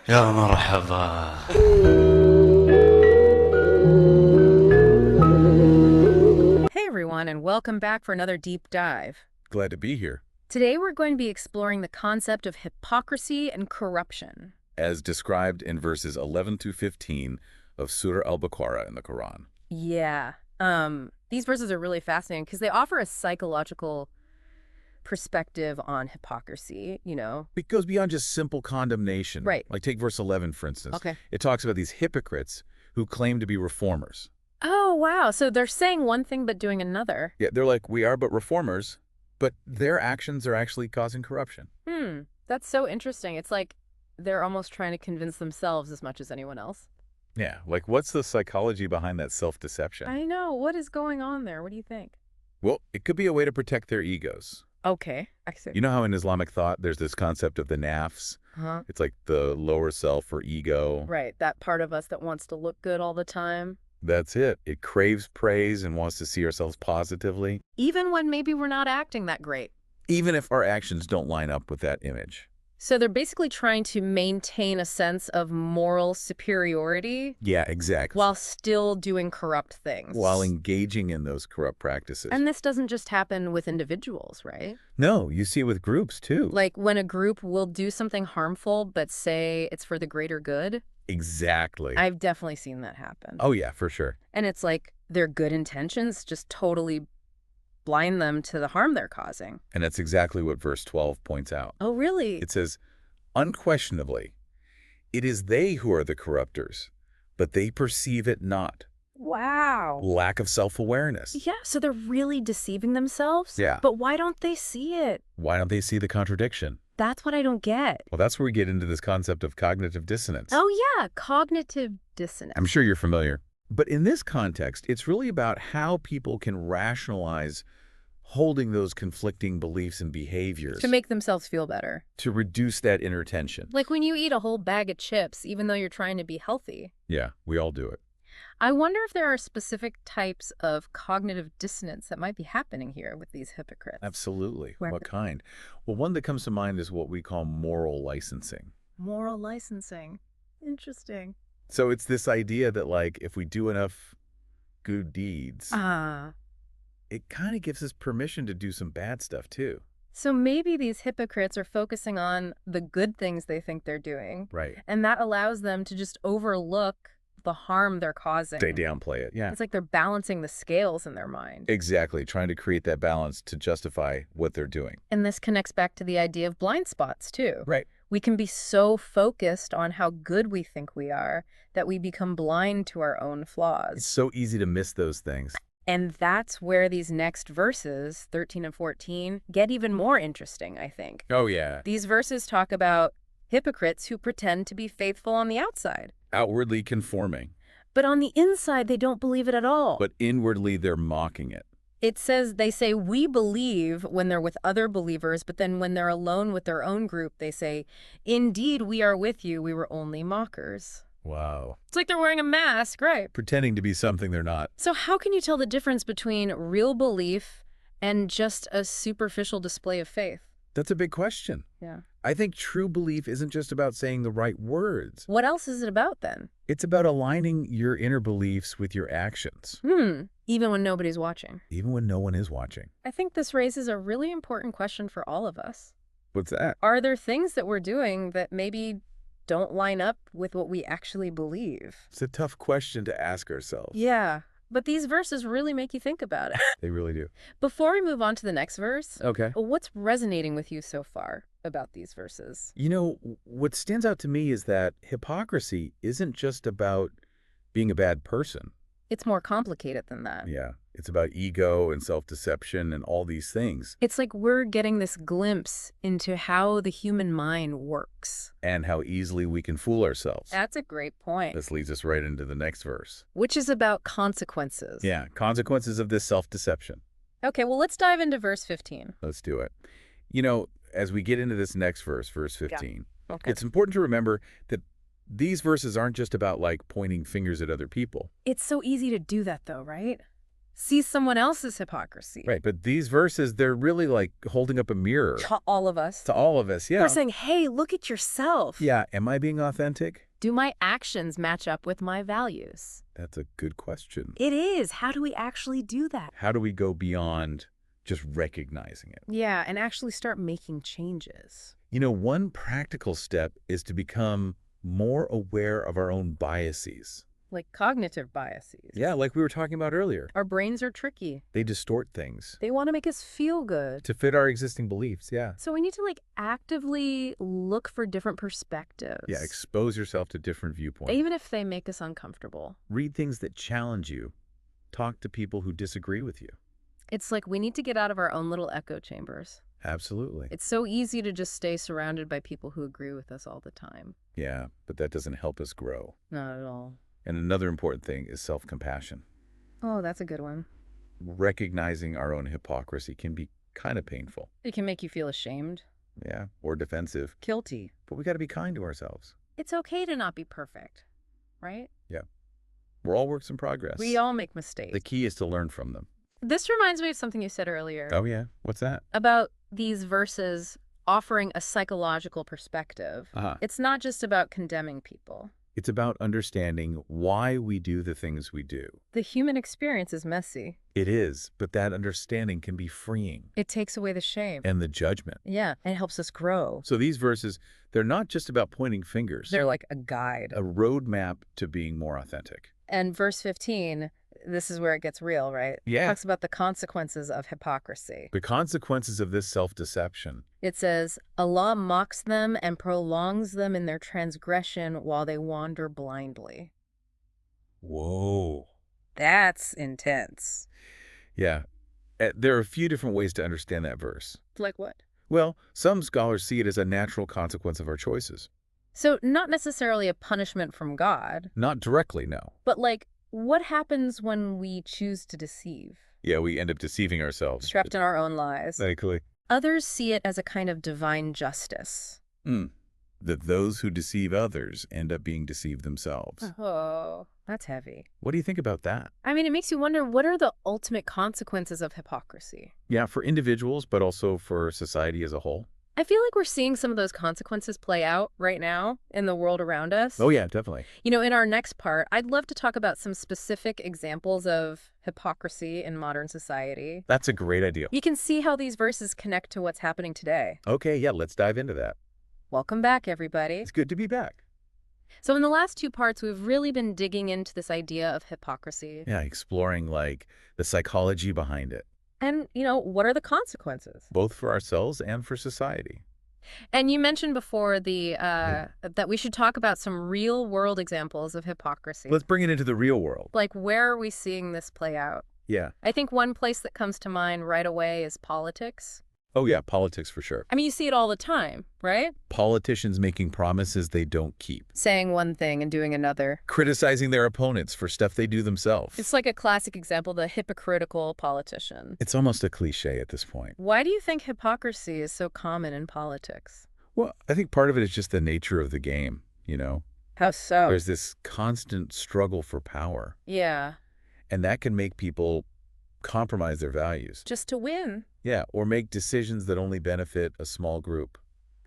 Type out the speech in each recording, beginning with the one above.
يا مرحبا. Hey everyone, and welcome back for another deep dive. Glad to be here. Today we're going to be exploring the concept of hypocrisy and corruption. As described in verses 11 to 15 of Surah Al-Baqarah in the Quran. Yeah. These verses are really fascinating because they offer a psychological perspective on hypocrisy, It goes beyond just simple condemnation. Right. Like take verse 11, for instance. Okay. It talks about these hypocrites who claim to be reformers. Oh, wow. So they're saying one thing but doing another. Yeah, they're like, we are but reformers, but their actions are actually causing corruption. That's so interesting. It's like they're almost trying to convince themselves as much as anyone else. Yeah, like what's the psychology behind that self-deception? I know. What is going on there? What do you think? Well, it could be a way to protect their egos. Okay, I see. You know how in Islamic thought there's this concept of the nafs? Huh? It's like the lower self or ego. Right, that part of us that wants to look good all the time. That's it. It craves praise and wants to see ourselves positively, Even when maybe we're not acting that great. even if our actions don't line up with that image. So they're basically trying to maintain a sense of moral superiority Yeah, exactly. while still doing corrupt things. While engaging in those corrupt practices. And this doesn't just happen with individuals, right? No, you see it with groups too. Like when a group will do something harmful but say it's for the greater good. Exactly. I've definitely seen that happen. Oh yeah, for sure. And it's like their good intentions just totally blind them to the harm they're causing. And that's exactly what verse 12 points out. Oh, really? It says, unquestionably, it is they who are the corruptors, but they perceive it not. Wow. Lack of self-awareness. Yeah, so they're really deceiving themselves? Yeah. But why don't they see it? Why don't they see the contradiction? That's what I don't get. Well, that's where we get into this concept of cognitive dissonance. Oh, yeah, cognitive dissonance. I'm sure you're familiar. But in this context, it's really about how people can rationalize holding those conflicting beliefs and behaviors To make themselves feel better. to reduce that inner tension. Like when you eat a whole bag of chips, even though you're trying to be healthy. Yeah, we all do it. I wonder if there are specific types of cognitive dissonance that might be happening here with these hypocrites. Absolutely. Where- What kind? Well, one that comes to mind is what we call moral licensing. Moral licensing. Interesting. So it's this idea that, like, if we do enough good deeds, it kind of gives us permission to do some bad stuff, too. So maybe these hypocrites are focusing on the good things they think they're doing. Right. And that allows them to just overlook the harm they're causing. They downplay it, yeah. It's like they're balancing the scales in their mind. Exactly, trying to create that balance to justify what they're doing. And this connects back to the idea of blind spots, too. Right. We can be so focused on how good we think we are that we become blind to our own It's flaws. so easy to miss those things. And that's where these next verses, 13 and 14, get even more interesting, I think. Oh, yeah. These verses talk about hypocrites who pretend to be faithful on the outside. Outwardly conforming, But on the inside, they don't believe it at all. but inwardly they're mocking it. It says they say, we believe when they're with other believers, but then when they're alone with their own group, they say, indeed, we are with you. We were only mockers. Wow. It's like they're wearing a mask, right? Pretending to be something they're not. So how can you tell the difference between real belief and just a superficial display of faith? That's a big question. Yeah. I think true belief isn't just about saying the right words. What else is it about then? It's about aligning your inner beliefs with your actions, Even when nobody's watching. even when no one is watching. I think this raises a really important question for all of us. What's that? Are there things that we're doing that maybe don't line up with what we actually believe? It's a tough question to ask ourselves. Yeah, but these verses really make you think about it. They really do. Before we move on to the next verse, Okay. what's resonating with you so far about these verses? You know, what stands out to me is that hypocrisy isn't just about being a bad person. It's more complicated than that. Yeah. It's about ego and self-deception and all these things. It's like we're getting this glimpse into how the human mind works. And how easily we can fool ourselves. That's a great point. This leads us right into the next verse. Which is about consequences. Yeah, consequences of this self-deception. Okay, well, let's dive into verse 15. Let's do it. You know, as we get into this next verse, verse 15, Okay. it's important to remember that these verses aren't just about, like, pointing fingers at other people. It's so easy to do that, though, right? see someone else's hypocrisy. Right, but these verses, they're really like holding up a mirror. To all of us. To all of us, yeah. They're saying, hey, look at yourself. Yeah, am I being authentic? Do my actions match up with my values? That's a good question. It is. How do we actually do that? How do we go beyond just recognizing it? Yeah, and actually start making changes. You know, one practical step is to become more aware of our own biases. Like cognitive biases. Yeah, like we were talking about earlier. Our brains are tricky. They distort things. They want to make us feel good. To fit our existing beliefs, yeah. So we need to actively look for different perspectives. Yeah, expose yourself to different viewpoints. Even if they make us uncomfortable. Read things that challenge you. Talk to people who disagree with you. It's like we need to get out of our own little echo chambers. Absolutely. It's so easy to just stay surrounded by people who agree with us all the time. Yeah, but that doesn't help us grow. Not at all. And another important thing is self-compassion. Oh, that's a good one. Recognizing our own hypocrisy can be kind of painful. It can make you feel ashamed. Yeah, or defensive. Guilty. But we got to be kind to ourselves. It's okay to not be perfect, right? Yeah. We're all works in progress. We all make mistakes. The key is to learn from them. This reminds me of something you said earlier. Oh, yeah? What's that? About these verses offering a psychological perspective. It's not just about condemning people. It's about understanding why we do the things we do. The human experience is messy. It is, but that understanding can be freeing. It takes away the shame. And the judgment. Yeah, and it helps us grow. So these verses, they're not just about pointing fingers. They're like a guide. A roadmap to being more authentic. And verse 15, this is where it gets real, right? Yeah. It talks about the consequences of hypocrisy. The consequences of this self-deception. It says, Allah mocks them and prolongs them in their transgression while they wander blindly. Whoa. That's intense. Yeah. There are a few different ways to understand that verse. Like what? Well, some scholars see it as a natural consequence of our choices. So not necessarily a punishment from God. Not directly, no. But what happens when we choose to deceive? Yeah, we end up deceiving ourselves. Trapped in our own lies. Likely. Others see it as a kind of divine justice. That those who deceive others end up being deceived themselves. Oh, that's heavy. What do you think about that? I mean, it makes you wonder, what are the ultimate consequences of hypocrisy? Yeah, for individuals, but also for society as a whole. I feel like we're seeing some of those consequences play out right now in the world around us. Oh, yeah, definitely. You know, in our next part, I'd love to talk about some specific examples of hypocrisy in modern society. That's a great idea. You can see how these verses connect to what's happening today. Okay, yeah, let's dive into that. Welcome back, everybody. It's good to be back. So in the last two parts, we've really been digging into this idea of hypocrisy. Yeah, exploring, the psychology behind it. And, what are the consequences? Both for ourselves and for society. And you mentioned before that we should talk about some real-world examples of hypocrisy. Let's bring it into the real world. Like, where are we seeing this play out? Yeah. I think one place that comes to mind right away is politics. Oh, yeah, politics for sure. I mean, you see it all the time, right? Politicians making promises they don't keep. Saying one thing and doing another. Criticizing their opponents for stuff they do themselves. It's like a classic example, the hypocritical politician. It's almost a cliche at this point. Why do you think hypocrisy is so common in politics? Well, I think part of it is just the nature of the game, How so? There's this constant struggle for power. Yeah. And that can make people compromise their values. Just to win. Yeah, or make decisions that only benefit a small group.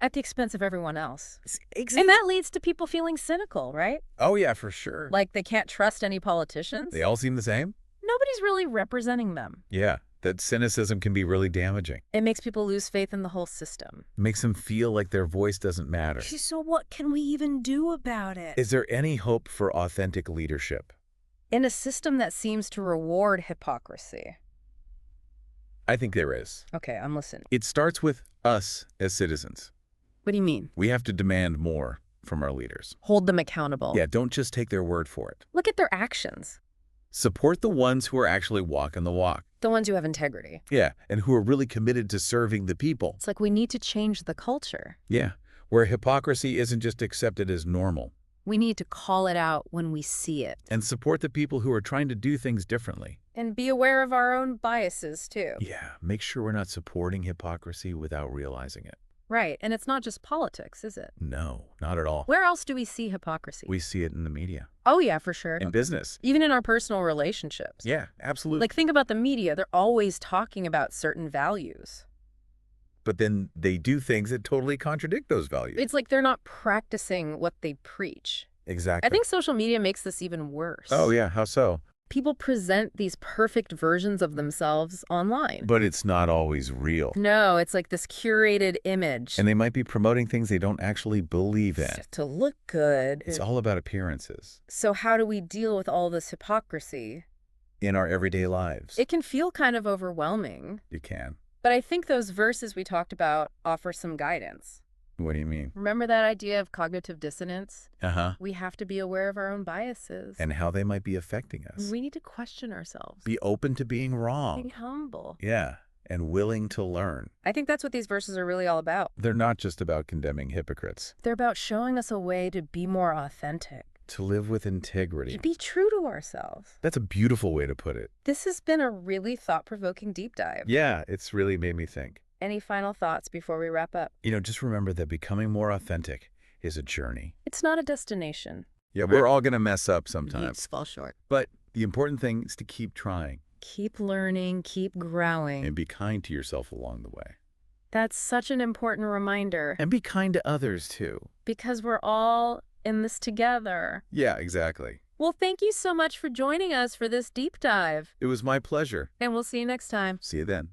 At the expense of everyone else. Exactly. And that leads to people feeling cynical, right? Oh, yeah, for sure. Like they can't trust any politicians. They all seem the same? Nobody's really representing them. Yeah, that cynicism can be really damaging. It makes people lose faith in the whole system. It makes them feel like their voice doesn't matter. So what can we even do about it? Is there any hope for authentic leadership? In a system that seems to reward hypocrisy. I think there is. Okay, I'm listening. It starts with us as citizens. What do you mean? We have to demand more from our leaders. Hold them accountable. Yeah, don't just take their word for it. Look at their actions. Support the ones who are actually walking the walk. The ones who have integrity. Yeah, and who are really committed to serving the people. It's like we need to change the culture. Yeah, where hypocrisy isn't just accepted as normal. We need to call it out when we see it. And support the people who are trying to do things differently. And be aware of our own biases, too. Yeah, make sure we're not supporting hypocrisy without realizing it. Right, and it's not just politics, is it? No, not at all. Where else do we see hypocrisy? We see it in the media. Oh, yeah, for sure. in business. Even in our personal relationships. Yeah, absolutely. Like, think about the media. They're always talking about certain values. But then they do things that totally contradict those values. It's like they're not practicing what they preach. Exactly. I think social media makes this even worse. Oh, yeah. How so? People present these perfect versions of themselves online. But it's not always real. No, it's like this curated image. And they might be promoting things they don't actually believe in. To look good. It's all about appearances. So how do we deal with all this hypocrisy? In our everyday lives. It can feel kind of overwhelming. You can. But I think those verses we talked about offer some guidance. What do you mean? Remember that idea of cognitive dissonance? Uh-huh. We have to be aware of our own biases. And how they might be affecting us. We need to question ourselves. Be open to being wrong. Be humble. Yeah, and willing to learn. I think that's what these verses are really all about. They're not just about condemning hypocrites. They're about showing us a way to be more authentic. To live with integrity. To be true to ourselves. That's a beautiful way to put it. This has been a really thought-provoking deep dive. Yeah, it's really made me think. Any final thoughts before we wrap up? Just remember that becoming more authentic is a journey. It's not a destination. Yeah, we're all going to mess up sometimes. Fall short. But the important thing is to keep trying. Keep learning, keep growing. And be kind to yourself along the way. That's such an important reminder. And be kind to others, too. Because we're all in this together. Yeah, exactly. Well, thank you so much for joining us for this deep dive. It was my pleasure. And we'll see you next time. See you then.